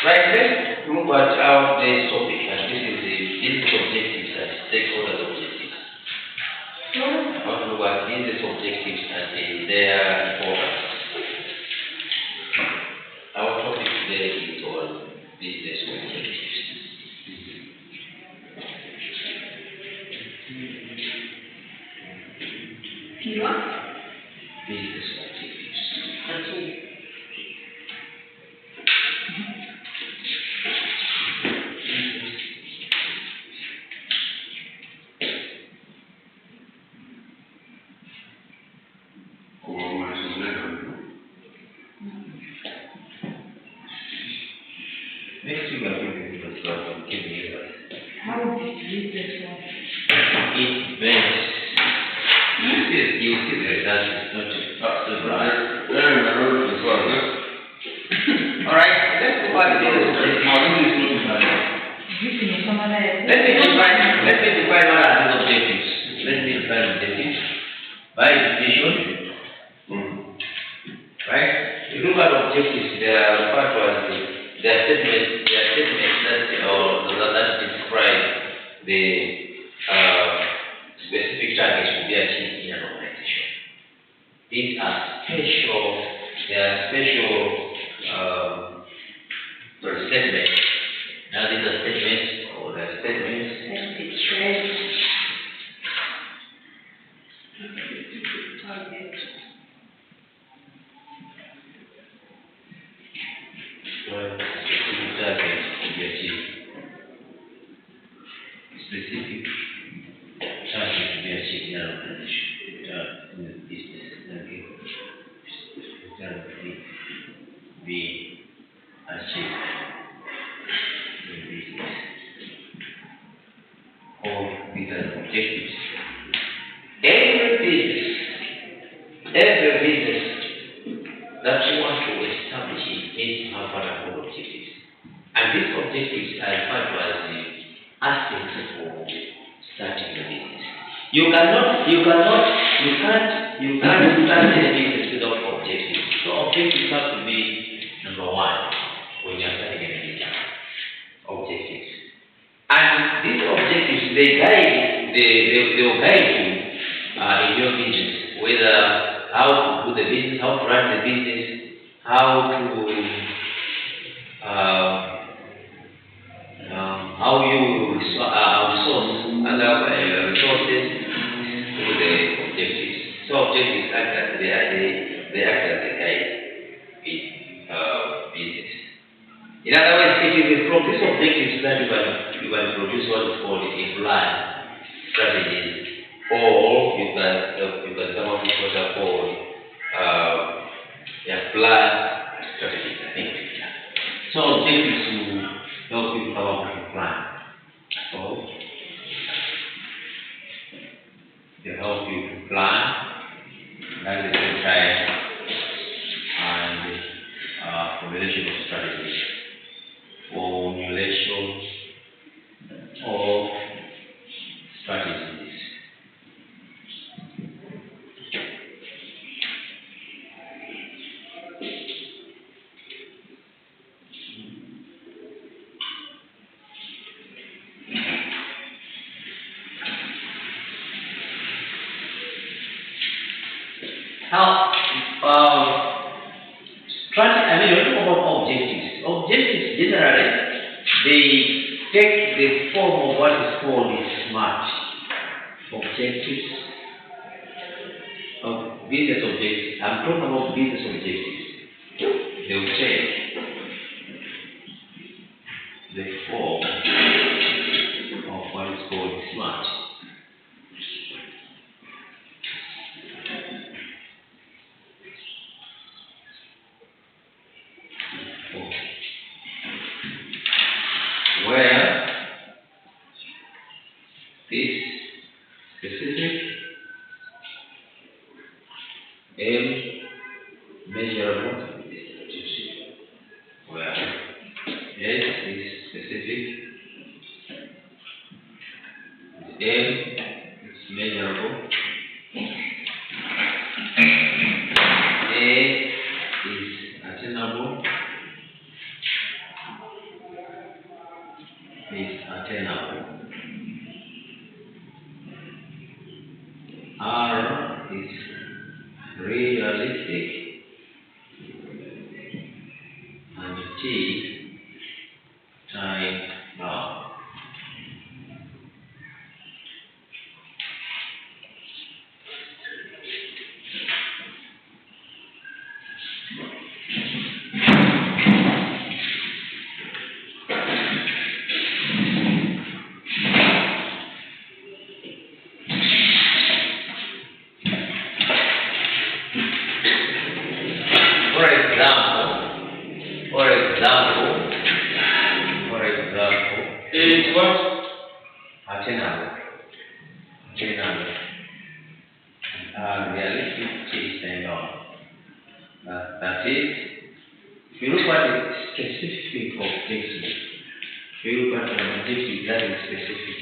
Right, let's look at our today's topic, and this is the business objectives and stakeholders objectives. I want to look at business objectives and their importance. Our topic today is on business objectives. Business objectives. Next week I'll give you the slide. Give me How did you read this one? it varies. You see the results, it's not just surprise. Alright, let's go back to this. Let me define what are these objectives. Let me define objectives. By definition, right? You look at objectives, they are referred to as they are statements that describe the specific targets to be achieved in an organization. These are special statements. Now these are statements or they are statements. Specific targets to be achieved. Specific targets to be achieved in an organization. In the business. Specific targets be achieved in business. All these are objectives. Every business that you want to establish needs to have what are called objectives. And these objectives are referred to as the aspects for starting a business. You can't start a business without objectives. So objectives have to be number one when you're starting a business. Objectives. And these objectives they will guide you in your business, whether how to do the business, how to run the business, how you resource other resources to the objectives. So objectives act as they act as a guide in business. In other words, it is from these objectives that you can produce what is called a plan strategies, or you can come up with what are called plan strategies. I think. So objectives to help you come up with a plan. So they help you to plan at the same time and formulation of strategies, formulation of strategies. Now, when you talk about objectives generally, they take the form of what is called the SMART objectives, of business objectives. I'm talking about business objectives. They will change the form of what is called SMART. Where this specific aim measurable where S is specific, aim is measurable, A is attainable, is attainable. R is realistic, and T time bound. For example, Is what? attainable, realistic is turned on. That is, if you look at the specific objective, if you look at an objective that is specific,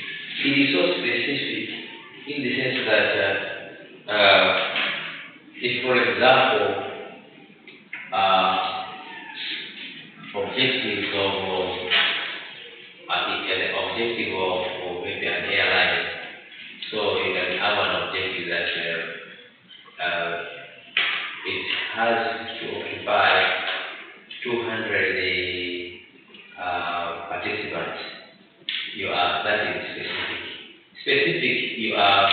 it is so specific in the sense that if, for example, objectives of an objective of maybe an airline. So you can have an objective that it has to occupy 200 participants. That is specific. Specific, you are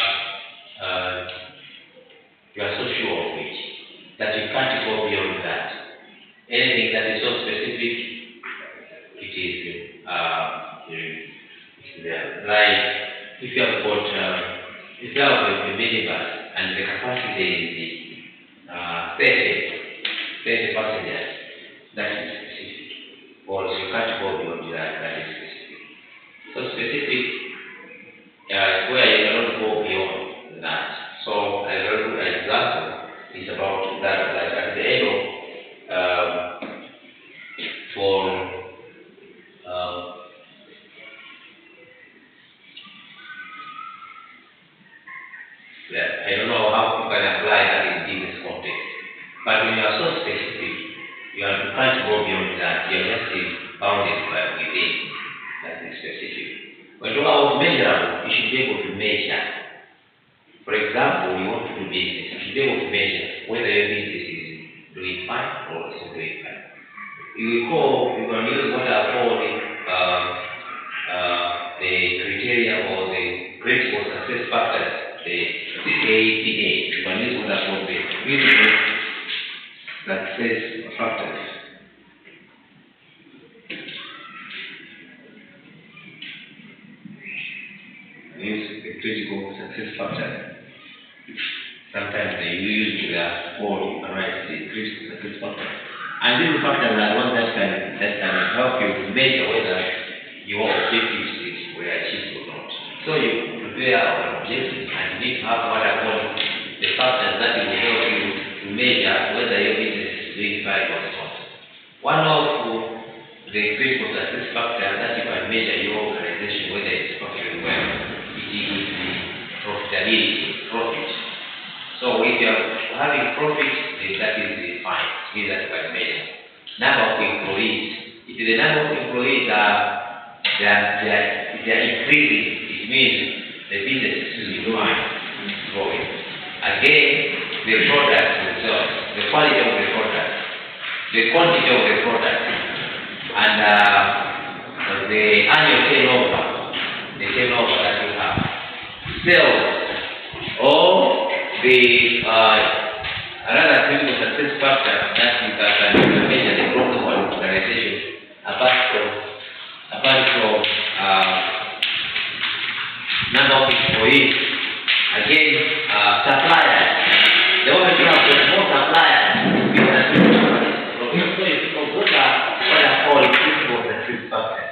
so sure of it that you can't go beyond that. Anything that is so specific, it is there. Like if you have got a minibus and the capacity is 30 passengers, that is specific. Or you can't go beyond that, that is specific. So specific where you cannot go beyond that. So a very good example is about that, like at the end of I don't know how you can apply that in business context, but when you are so specific, you can't go beyond that. You are just bounded by within that is specific. When you are measurable, you should be able to measure. For example, you want to do business, you should be able to measure whether your business is doing fine or is not doing fine. You can use what are called the criteria or the critical success factors, the CAPA. You can use what are called the critical success factors. Use the critical success factors. Sometimes they use the or write the critical success factors. And these factors are ones that can help you to measure whether your objectives were achieved or not. So you prepare an objective and you need to have what are called the factors that will help you to measure whether your business is doing fine or not. One of the critical success factors that you can measure your organization whether it's performing well, it is the profitability, profit. So if you are having profit, then that is the fine. Means that you can measure. Number of employees. If the number of employees they are increasing, it means the business is growing. Again, the product themselves, the quality of the product, the quantity of the product, and the annual turnover, the turnover that you have, sales, or the another critical success factor that you can measure the growth of an organization apart from number of employees. Again, suppliers. The moment you have more suppliers, you can so you think of those are what are called critical success factors.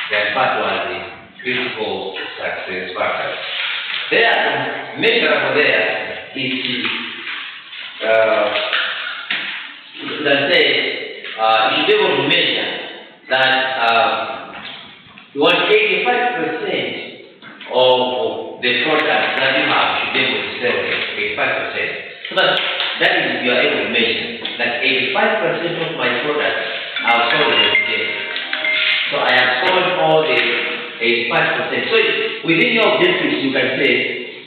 They are part of the critical success factors. They are measurable there. Let's say you should be able to measure that you want 85% of the product that you have should be able to sell 85%. So that is you are able to measure that 85% of my products are sold today. So I have sold all 85%. So within your objectives, you can say,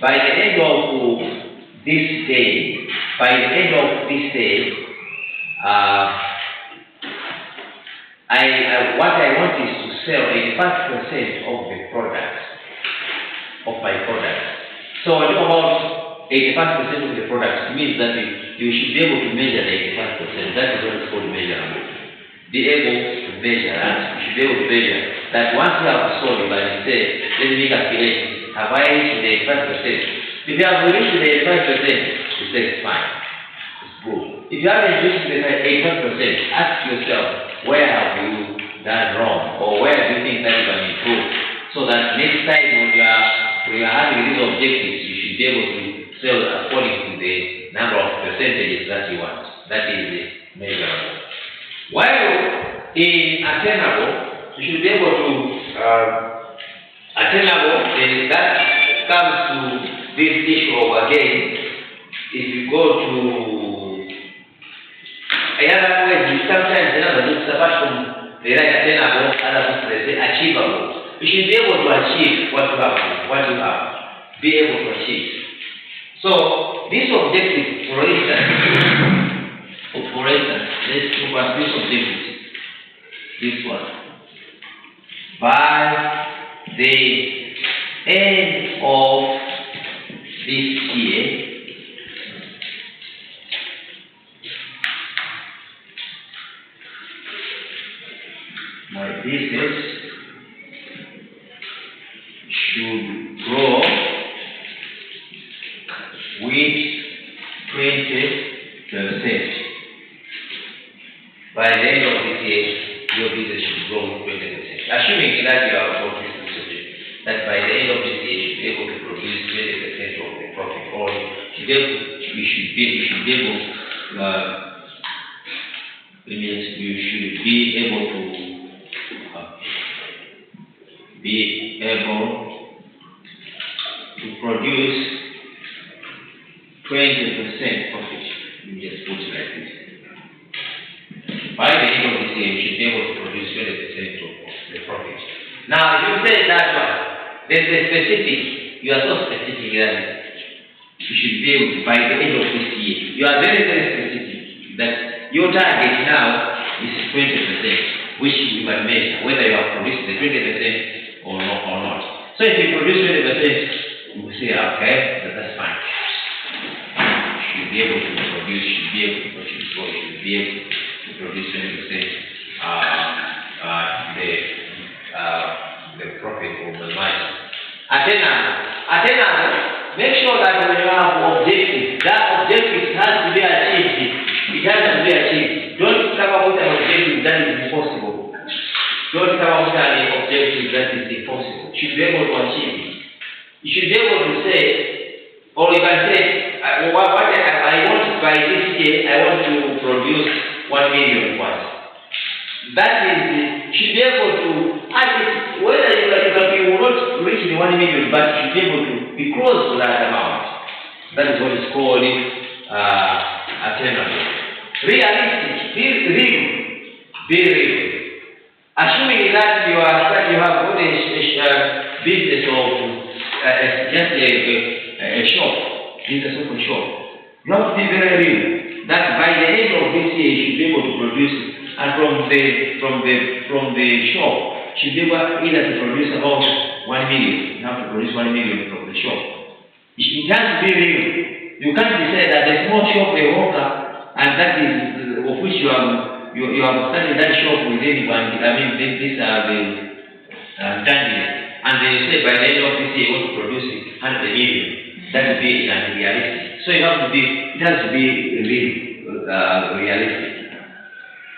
by the end of this day, what I want is to sell 85% of the products, of my products. So when you talk about 85% of the products, it means that you should be able to measure the 85%. That is what is called measurable. Be able to measure, and you should be able to measure that once you have sold it, like you say, let me calculate, have I reached the 85%? If you have reached the 85%, you say it's fine, it's good. If you haven't reached the 85%, ask yourself, where have you done wrong, or where do you think that you can improve, so that next time when you are having these objectives, you should be able to sell according to the number of percentages that you want. That is the measurable. While in attainable, you should be able to attainable, and that comes to this issue of, again, if you go to another way, sometimes another books, apart from the right attainable, other books they say achievable. You should be able to achieve what you have, be able to achieve. So this objective, for instance, let's look at this objective, this one. By the end of this year, my business should grow with 20%. By the end of this year, your business should grow with 20%. Assuming that you are about this subject, that by the end of this year, you should be able to produce 20% of the profit, or you should be able to produce 20% profit. Let me just put it like this. By the end of this year, you should be able to produce 20% of the profit. Now, if you say that one, there's a specific, you are so specific that you should be able to, by the end of this year, you are very, very specific that your target now is 20%, which you can measure whether you have produced the 20% or not. So if you produce 20%, you will say, okay, that's fine. You should be able to produce, you should be able to produce, or you should be able to produce 20% the profit or the margin. Attainable, make sure that when you have objective, that objective has to be achieved. It has to be achieved. Don't come up with an objective that is impossible. Don't come up with an objective that is impossible. You should be able to achieve it. You should be able to say, or you can say, I want by this year, I want to produce 1 million once. That is, you should be able to, whether you will not reach the 1 million, but you should be able to be close to that amount. That is what is called attainable. Realistic, be real. Assuming that you have got a business of just a shop, business of a shop, you have to be very real. That by the end of this year, you should be able to produce, and from the shop, you should be able either to produce about 1 million. You have to produce 1 million from the shop. It has to be real. You can't be said that a small shop, a worker, and that is of which you have started that shop with anyone. I mean, these are the standards. And they say by the end of this year, you want to produce 100 million. That would be unrealistic. So it has to be realistic.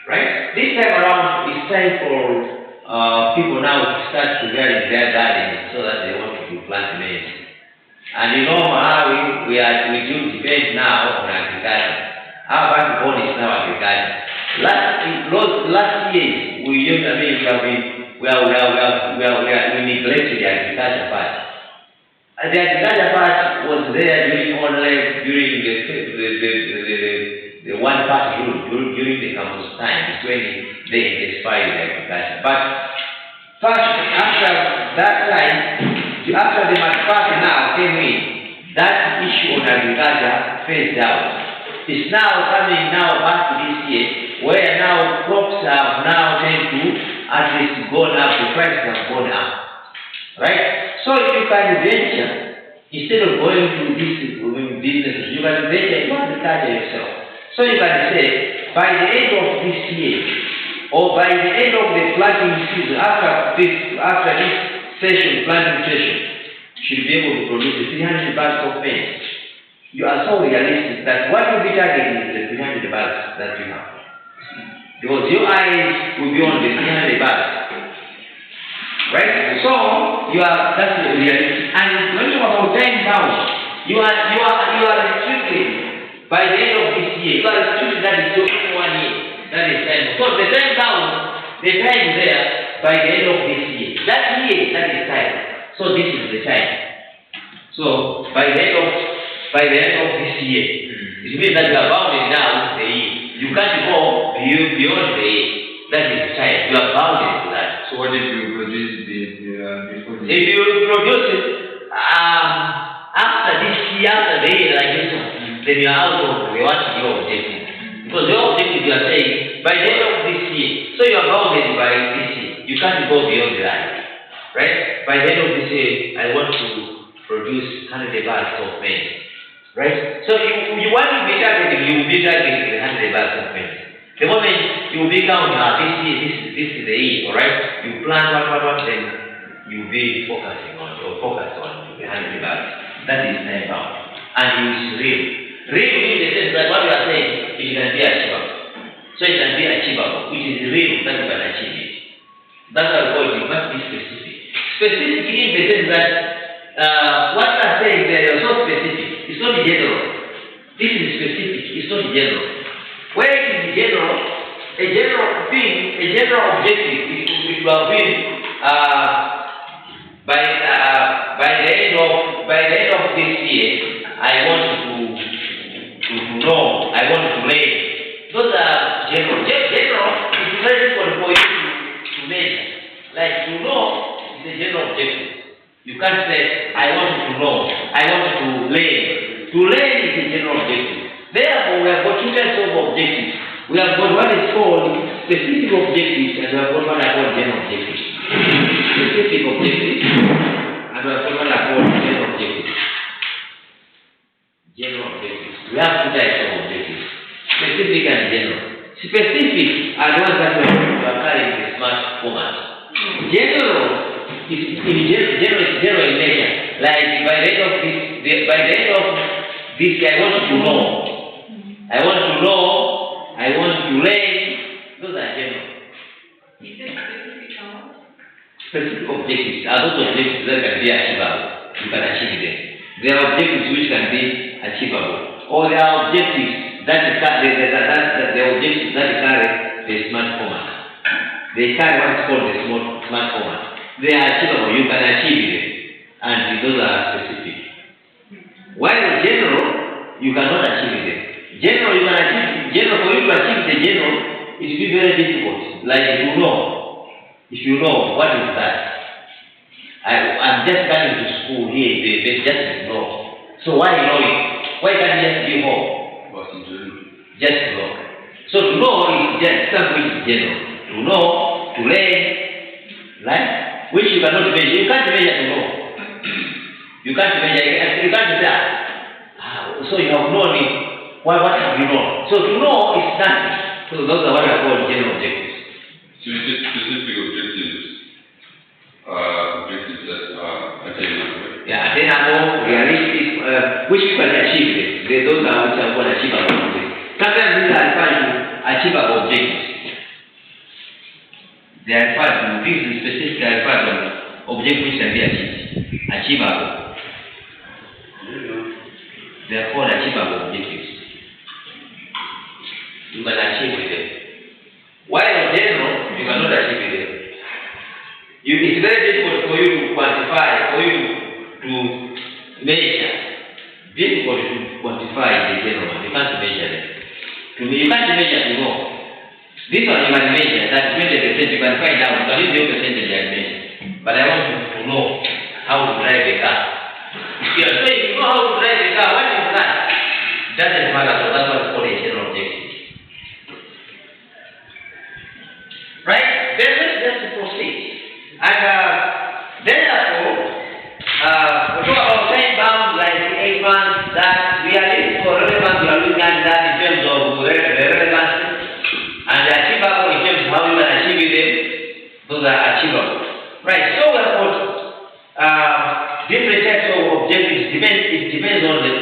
Right? This time around, it's time for people now to start preparing their gardens so that they want to plant maize. And you know how we do debate now on agriculture. Our backbone is now agriculture. Last year, we neglected the agriculture part. The agriculture part was there during the one part rule during the campus time. It's when they inspired the agriculture. But First, after that time, after the McPherson now came in, that issue on agriculture phased out. It's now coming now back to this year, where now crops have now tend to at least gone up, the prices have gone up. Right? So if you can venture, instead of going to this business, you can venture into agriculture yourself. So you can say, by the end of this year, or by the end of the planting season, after this session, planting session, you should be able to produce 300 bags of maize. You are so realistic that what you will be targeting is the 300 bags that you have. Because your eyes will be on the 300 bags. Right? So, that's realistic. And when you talk about 10 pounds, you are restricted by the end of this year. You are restricted that is only 1 year. That is 10. So the 10 pounds, the time is there by the end of this year. That year, that is time. So this is the time. So by the end of this year, it means that you are bounded now the year. You can't go beyond the year. That is the time. You are bounded to that. So what if you produce before the If you produce it after this year, after the year like this one, then you are out of your objective. Because your objective you are saying, by the end of this year, so you are bounded by this year. You can't go beyond that. Right? By the end of this year, I want to produce 100 bags of maize. Right? So you want to be targeting, you will be targeting 100 bags of maize. The moment you will be counting, this year, this is the year, alright? You plan one, then you will be focused on the 100 bags. That is 10 pounds. And it is real. Real in the sense that what you are saying, it can be achievable. So it can be achievable, which is real, that you can achieve it. That's why we call it, you must be specific. Specific in the sense that what you are saying there is so specific. It's not general. This is specific, it's not general. Where it is general, a general thing, a general objective, it will have been by the end of this year, I want to know, I want to learn. Those are general. General is very difficult for you to measure. Like to know is a general objective. You can't say, I want to know, I want to learn. To learn is a general objective. Therefore, we have got two types of objectives. We have got what is called specific objectives, and we have got what I call general objectives. Specific objectives, and we have got what I call general objectives. General objectives. We have two types of objectives. Specific and general. Specific are the ones that we are carrying in the smart format. General is general in nature. Like by the end of this, I want to know. I want to know. I want to learn. Those are general. Is there specific hours? Specific objectives are those objectives that can be achievable. You can achieve them. There are objectives which can be achievable, or there are objectives that carry the smart format. They carry what is called the smart format. They are achievable. You can achieve them, and those are specific. While general, you cannot achieve them. General, you can achieve. General, for you to achieve the general, it will be very difficult. Like if you know what is that. I'm just coming to school here. They just know. So why know it? Why can't you just be home? Just know. So to know is just something which is general. To know, to learn, right? Which you cannot measure. You can't measure to know. You can't measure. You can't say, so you have known it. What have you known? So to know is nothing. So those are what I call general objectives. So you get specific objectives that are attainable. Yeah, attainable, realistic, which you can achieve. Those are which are called achievable objectives. Sometimes these are referred to achievable objectives. They are referred to, these specific are referred to objectives which can be achieved. Achievable. They are called achievable objectives. You can achieve with them. While in general, you cannot achieve with them. It's very difficult for you to quantify, for you to measure. Difficult to quantify the general. You can't measure them. You can't measure to know. This one you can measure, that 20% you can find out, but this is the percentage I measure. But I want you to know how to drive a car. If you are saying you know how to drive a car, what is that? Doesn't matter, so that's what's called a general objective. Right? Then let's just proceed. And therefore, we talk about time bound like 8 months, that we are looking for relevance, we are looking at that in terms of the relevance and the achievable in terms of how you can achieve them. Those are achievable. Right, so we have got different types of objectives. It depends on the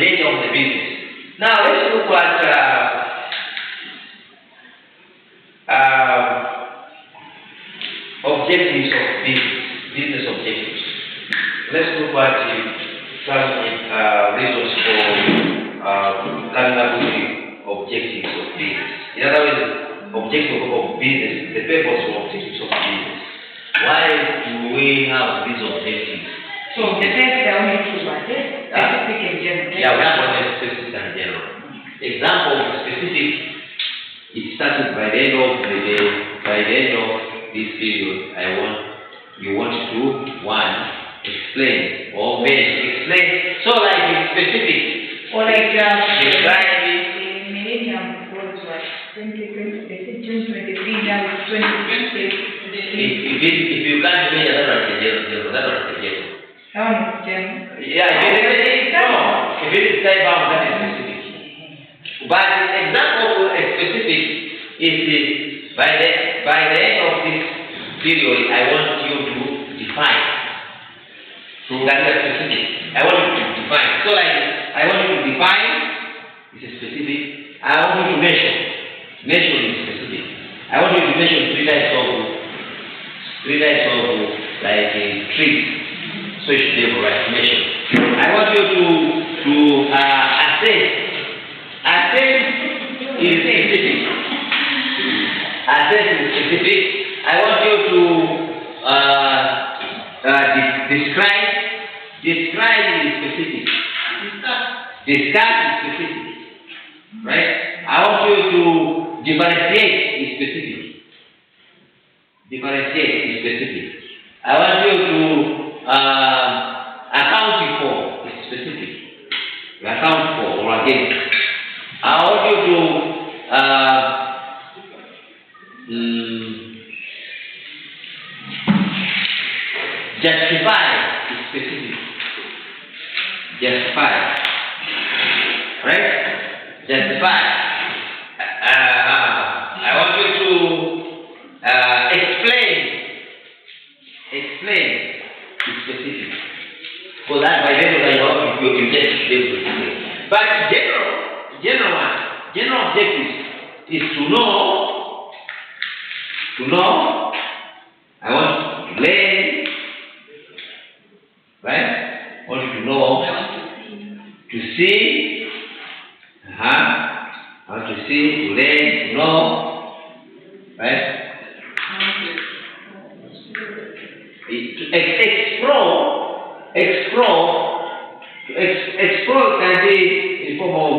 nature of the business. Now let's look at objectives of business objectives. Let's look at some reasons for coming up with the objectives of business. In other words, objective of business, the purpose of objectives of business. Why do we have these objectives? So the first I want to look at specific and general. Yeah, we have one specific and general. Example of specific, it started by the end of the day, by the end of this period, you want to, one, explain, or explain. So like it's specific. Or like describe it. The millennium goals was 2023, now it's 2020. If you can't measure that one is general, that one is general. That one is general. Yeah, if it is time bound, that is specific. But the example of specific is by the end of this period, I want you to define. So that is specific. I want you to define. So like I want you to define is specific. I want you to measure. Measure is specific. I want you to measure three types of like trees. So you should be able to measure. I want you to assess. Assess is specific. Assess is specific. I want you to describe. Describe is specific. Discuss is specific. Right? I want you to differentiate is specific. Differentiate is specific. I want you to account for is specific. Account for or against. I want you to justify is specific. Justify. Right? Justify. I want you to explain. Explain is specific. For that, by then, you can just be able to explain. But general objectives is to know. I want to learn. Right? I want you to know. To see. I want to see, to learn, to know. Right? Explore can be in form of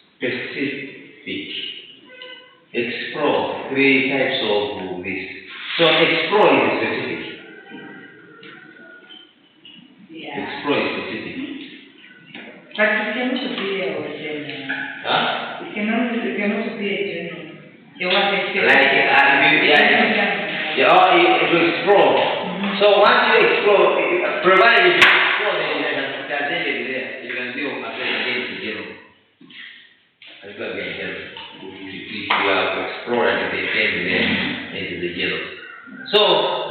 specific. Explore, three types of this. So explore is specific. Yeah. Explore is specific. But it can also be a general. Huh? It can also be a general. You want to explain. Like, to explore. So once you explore, provided you explore, then you can attend it there. You can do against the zero. If you have explored and they came there into the zero. So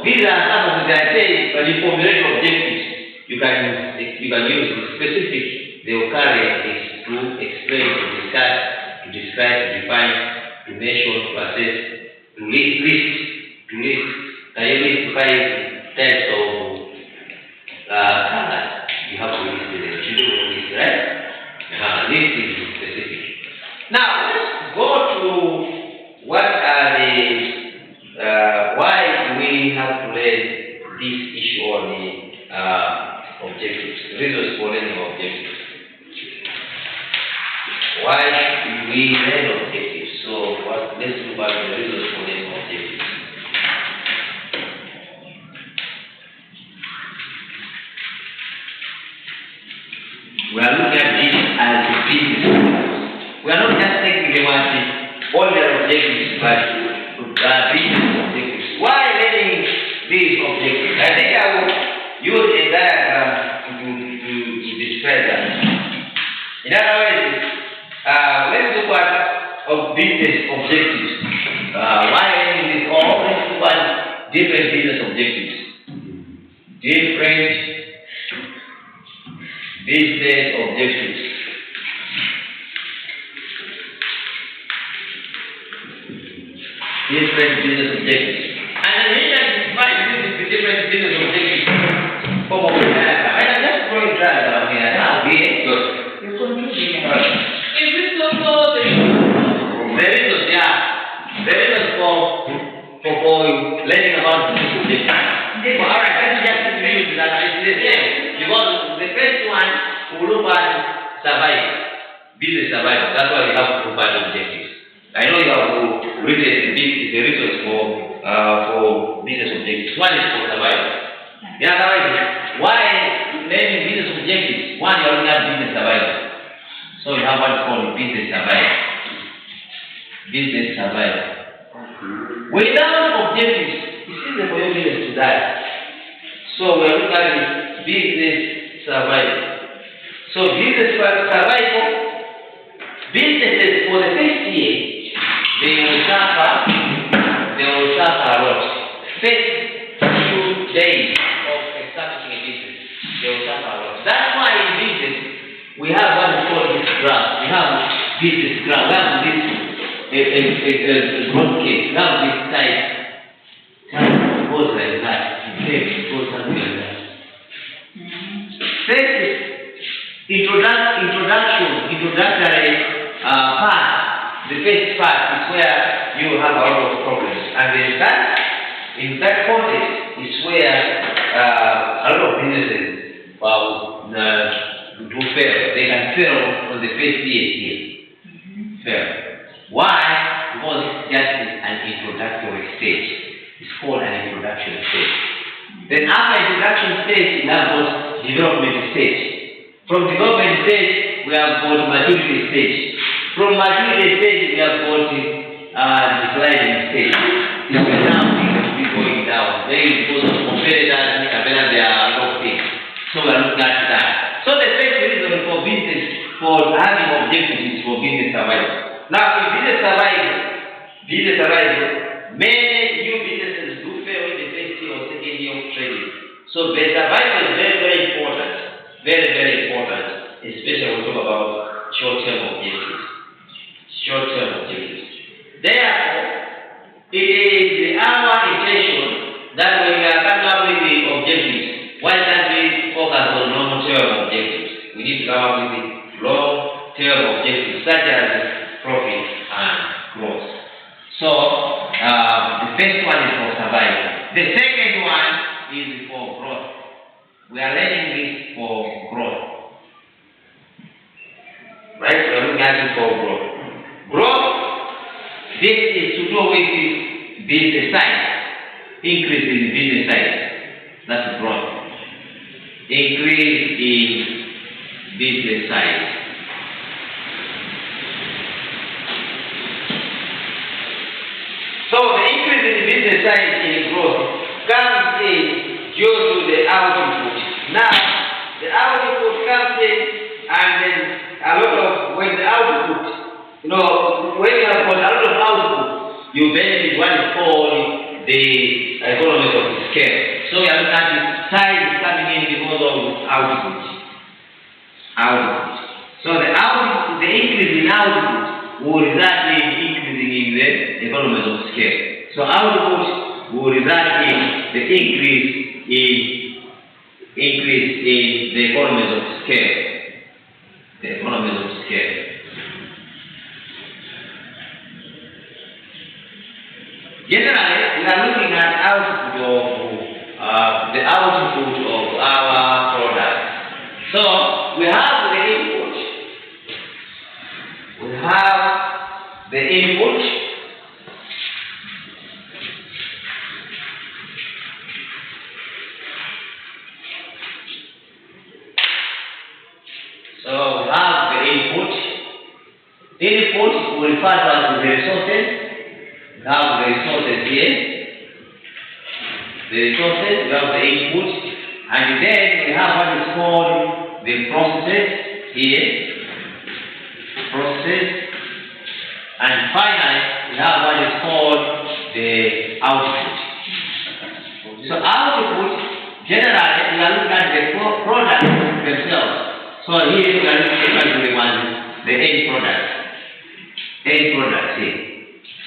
these are some of the I say when you formulate objectives, you can use the specific they will carry is to explain, to discuss, to describe, to define, to measure, to assess, to list. Can you list 5 types of colors? You have to list it. You do list, right? List is specific. Now let's go to what are the why do we have to learn this issue on the objectives, reasons for learning objectives. Why should we learn objectives? business objectives. Why learning these objectives? I think I will use a diagram to describe that. In other words, let's look at business objectives. Why learning this? Or let's look at different business objectives. Different business objectives. Different business objectives. And then we can define the different business objectives. I can just throw it right down here. Now, good. You continue. Is this also the There is for learning about business objectives. Alright, let's just use that. It's the same. Because the first one will look at survival. Business survival. That's why we have to look at objectives. I know you have to read the resource for business objectives. One is for survival. In other words, why learning business objectives? One, you already have business survival. So you have what's called business survival. Business survival. Without objectives, it's easy for your business to die. So we are looking at business survival. So business survival, businesses for the first year, they will suffer a lot. First few days of establishing a business, they will suffer a lot. That's why in business, we have what we call this graph. We have business graph. We have this growth case. We have this type. It goes like that. It goes something like that. First, introductory part. The first part is where you have a lot of problems, and then in that context is where a lot of businesses do fail. They can fail on the first year here. Fail. Why? Because it's just an introductory stage. It's called an introduction stage. Then after introduction stage, we have got development stage. From development stage, we have got maturity stage. From maturity stage, we have got declining stage. Now things will be going down. Then because of competitors, there are a lot of things. So we are looking at that. So the first reason for business, for having objectives, is for business survival. Now, in business survival, many new businesses do fail in the first year or second year of training. So the survival is very, very important. Very, very important. Especially when we talk about short-term objectives. Short-term objectives. Therefore, it is our intention that when we are coming up with the objectives, why can't we focus on long-term objectives? We need to come up with the long-term objectives such as profit and growth. So, the first one is for survival. The second one is for growth. We are learning this for growth. Right? We are looking at it for growth. Growth, this is to do with the business size. Increase in the business size. That's growth. Increase in business size. So the increase in the business size in growth comes in due to the output. Now, the output comes in, and then when the output, when you have got a lot of output, you benefit what is called the economies of scale. So you are looking at the size coming in because of output. So the increase in output will result in increasing in the economies of scale. So output will result in the increase in the economies of scale. The economies of scale. Generally, we are looking at output of the output of our product. So we have the input. We have the input. So we have the input. Input we refer to as the resources. We have the resources here. The resources, we have the input, and then we have what is called the process here. Process, and finally we have what is called the output. So output, generally we are looking at the products themselves. So here we are looking at the end product. End product here.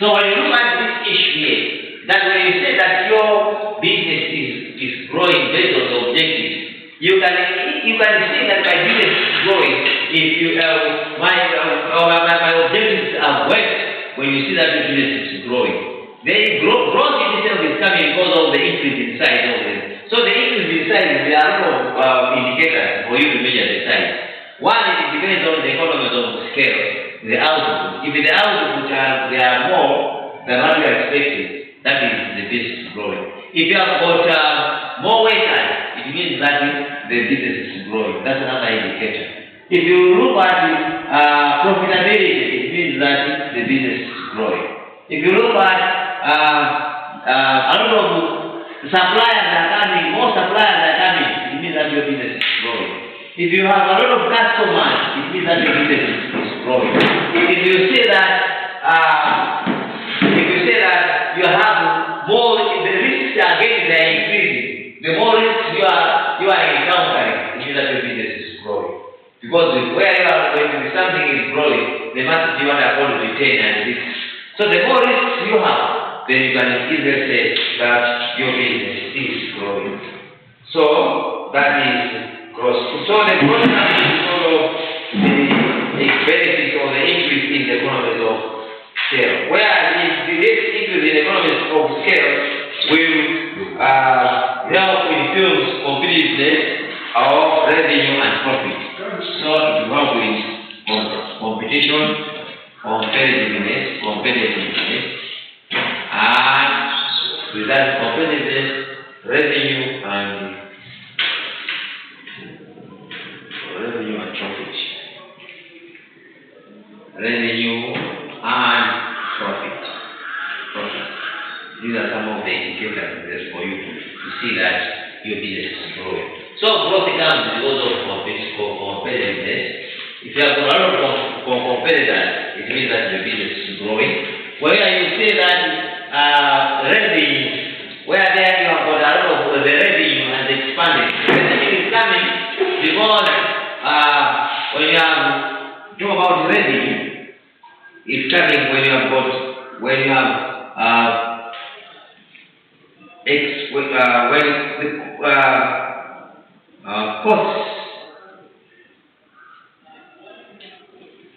So when you look at this issue here, that when you say that your business is growing based on the objectives, you can see that my business is growing if you my objectives are met when you see that your business is growing. Then growth in itself is coming because of the increase in size of it. So the increase in size, there are a lot of indicators for you to measure the size. One, it depends on the economies of scale, the output. If the output they are more than what you are expecting, that is the business is growing. If you have got more workers, it means that the business is growing. That's another indicator. If you look at profitability, it means that the business is growing. If you look at a lot of suppliers are coming, more suppliers are coming, it means that your business is growing. If you have a lot of customers, it means that your business is growing. If you say that you have more, the risks are getting, they are increasing. The more risks you are encountering, it means that your business is growing. Because where you are going, if something is growing, they must be what are called return and risks. So the more risks you have, then you can easily say that your business is growing. So that is growth. So the growth is sort of the benefit or the increase in the economies of scale. Whereas if this increase in economies of scale will help infuse competitiveness of revenue and profit. So it will help with competition, competitiveness, and with that competitiveness, revenue and profit. Revenue and profit. These are some of the indicators for you to see that your business is growing. So growth comes because of competitiveness. If you have a lot of competitors, it means that your business is growing. Where you say that revenue, where there you have got a lot of the revenue has expanded. The revenue is coming because when you talk about revenue, it's coming when you have costs.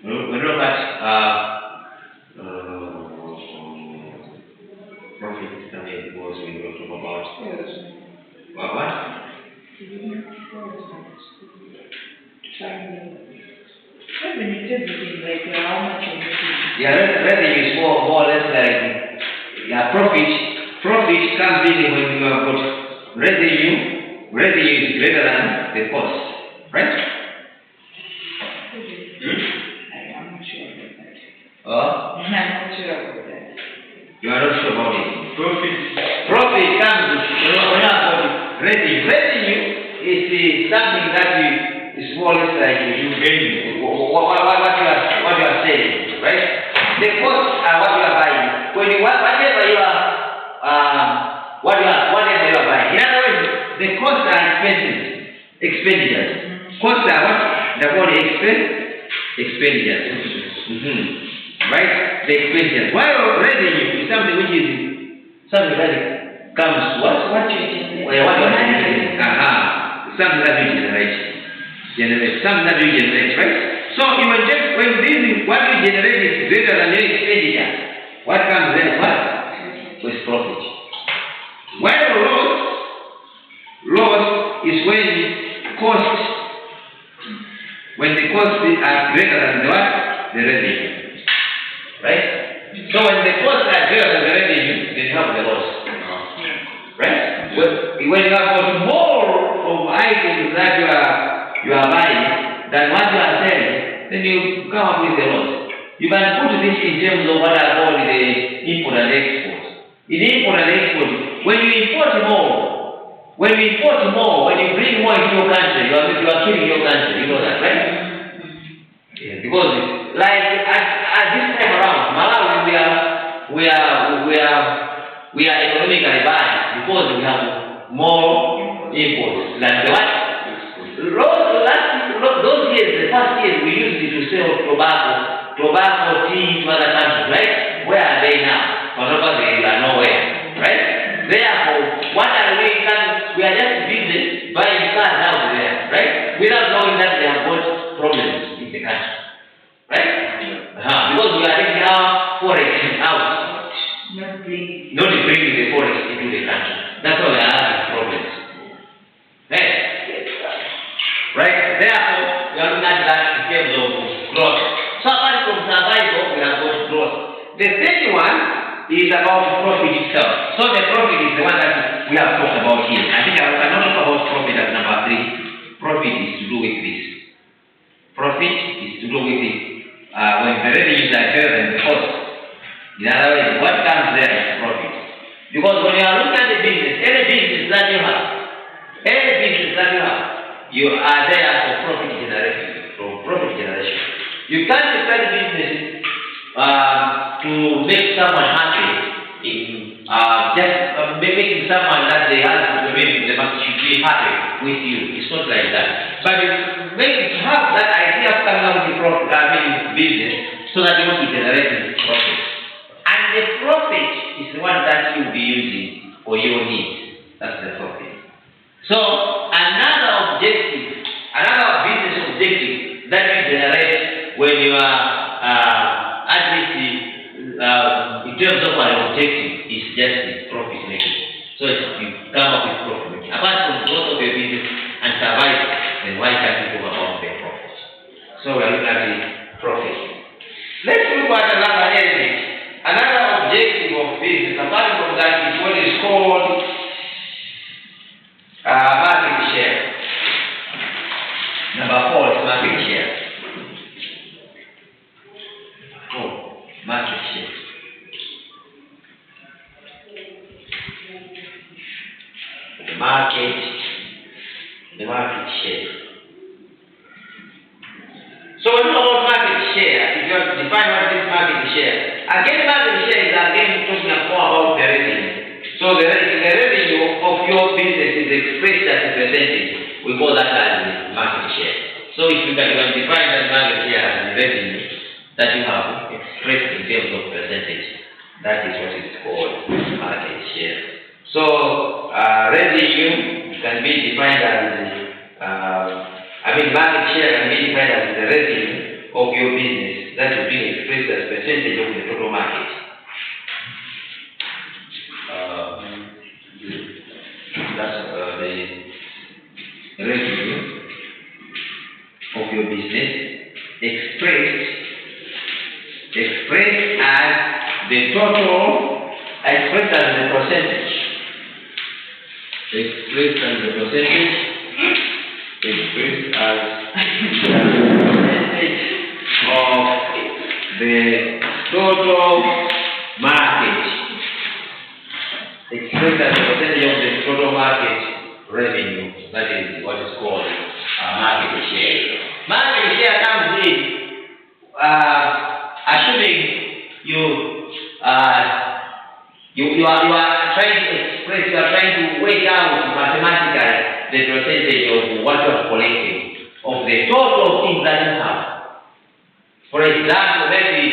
We look at profit is coming because we will talk about what? Revenue is more or less like profit comes in when you have got revenue. Revenue is greater than the cost, right? I'm not sure about that. I'm not sure about that. You are not sure about it. Profit comes when you have got revenue. Revenue is something that is more or less like you gain what you are selling, right? The costs are what you are buying. Whatever you are buying. In other words, the costs are expenditures. Costs are what? The body expenditures. Right? The expenditures. While revenue is something which is something that comes to what? What you generate. Something that you generate. Something that you generate, right? So when what you generate is greater than your expenditure, what comes then? What? With profit. While loss is when the costs are greater than the revenue. Right? So when the costs are greater than the revenue, then you have the loss. Right? When you have got more of items that you are buying than what you are selling, then you come up with the loss. You can put this in terms of what I call the import and export. In import and export, when you import more, when you bring more into your country, you are killing your country. You know that, right? Yeah, because like at this time around, Malawi we are economically bad because we have more imports than the what? Those years, the past years, we used it to sell tobacco, tea to other countries, right? Where are they now? They are nowhere, right? Therefore, what are we? We are just busy buying cars out there, right? Without knowing that they have got problems in the country, right? Because we are taking our forex out, not bringing the forex into the country. That's why we are having problems, right? Right? Therefore, we are looking at that in terms of growth. So apart from survival, we have got growth. The second one is about profit itself. So the profit is the one that we have talked about here. I think I cannot talk about profit as number 3. Profit is to do with this. Profit is to do with it. When the revenues are better than the cost. In other words, what comes there is profit. Because when you are looking at the business, any business that you have, you are there for profit generation. You can't start business to make someone happy just making someone that they have should be happy with you. It's not like that. But you have that idea of coming up with business so that you want to generate profit. And the profit is the one that you'll be using for your needs. That's the profit. So another business objective that you generate when you are at least in terms of an objective is just the profit making. So you come up with profit making. Apart from growth of your business and survival, then why can't you talk about the profit? So we are looking at the profit. Let's look at another element. Another objective of business, apart from that, is what is called market share. Number 4 is market share. Market share. The market share. So when we talk about market share, if you have to define what is market share, again market share is talking more about the revenue. So the revenue of your business is expressed as a percentage. We call that as the market share. So if you can define that market share as the revenue that you have expressed in terms of percentage, that is what is called market share. So revenue can be defined as market share can be defined as the revenue of your business that is being expressed as percentage of the total market. That's the revenue of your business expressed as the total, expressed as the percentage. Expressed as the percentage of the total market. Expressed as the percentage of the total market revenue. That is what is called market share. Market share comes in assuming you are trying to express, you are trying to work out mathematically the percentage of what you are collecting, of the total things that you have. For example, maybe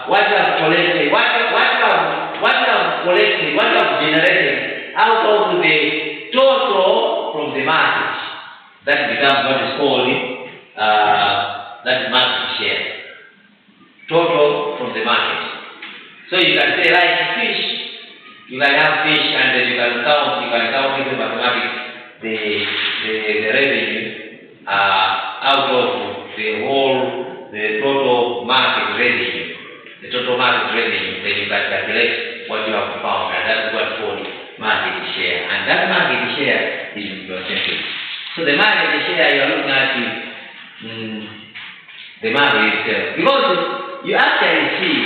what you have collected, what you have generated out of the total from the market. That becomes what is called that market share. Total from the market. So you can say like fish, you can have fish and then you can count in mathematics the revenue out of the total market revenue. The total market revenue, then you can calculate what you have found, and that's what's called market share. And that market share is in percentage. So the market share you are looking at is the market itself. Because you actually see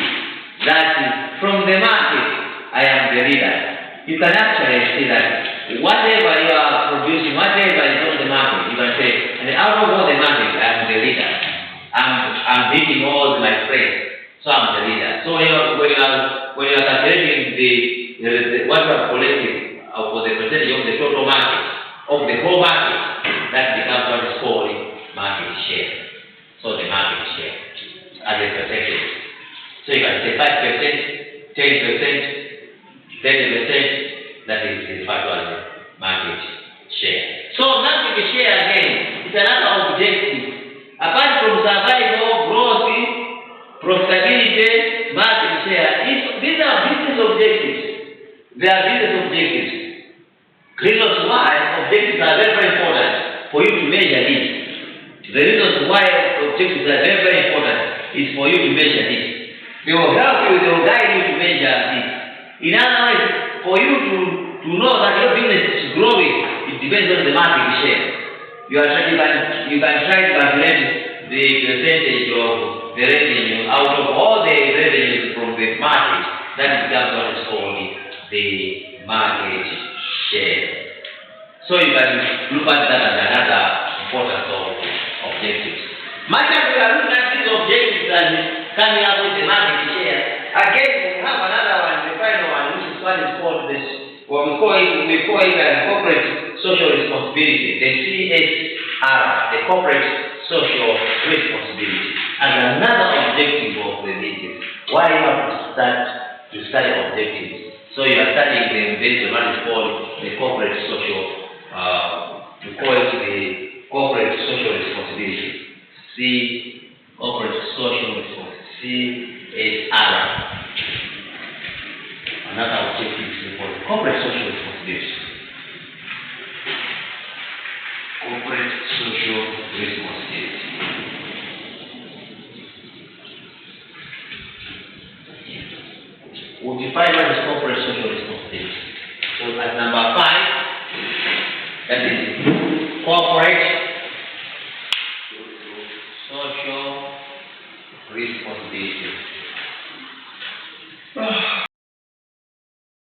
that from the market, I am the leader. You can actually see that whatever you are producing, whatever is on the market, you can say, and out of all the market, I am the leader. I'm beating all my friends, so I'm the leader. So when you are calculating what you have collected for the percentage of the total market, of the whole market, that becomes what is called market share. So the market share as a percentage. So you can say 5%, 10%, 30%, that is referred to as the market share. So market share again is another objective. Apart from survival, growth, profitability, market share, these are business objectives. They are business objectives. Reasons why objectives are very, very important for you to measure this. The reasons why objectives are very, very important is for you to measure this. They will help you, they will guide you to measure this. In other words, for you to know that your business is growing, it depends on the market share. You can try to calculate the percentage of the revenue out of all the revenues from the market. That becomes what is called the market share. So you can look at that as another important objectives. Much as we are looking at these objectives and coming up with the market share, again we have another one, the final one, which is what is called this. What we call it corporate social responsibility, the CSR, the corporate social responsibility, as another objective of the business. Why you have to start to study objectives? So you are studying them based on what is called the corporate social, we call it the corporate social responsibility, corporate social responsibility, CSR. Another objective is called corporate social responsibility. Corporate social responsibility. We'll define what is corporate social responsibility. So at number 5, that is corporate social responsibility.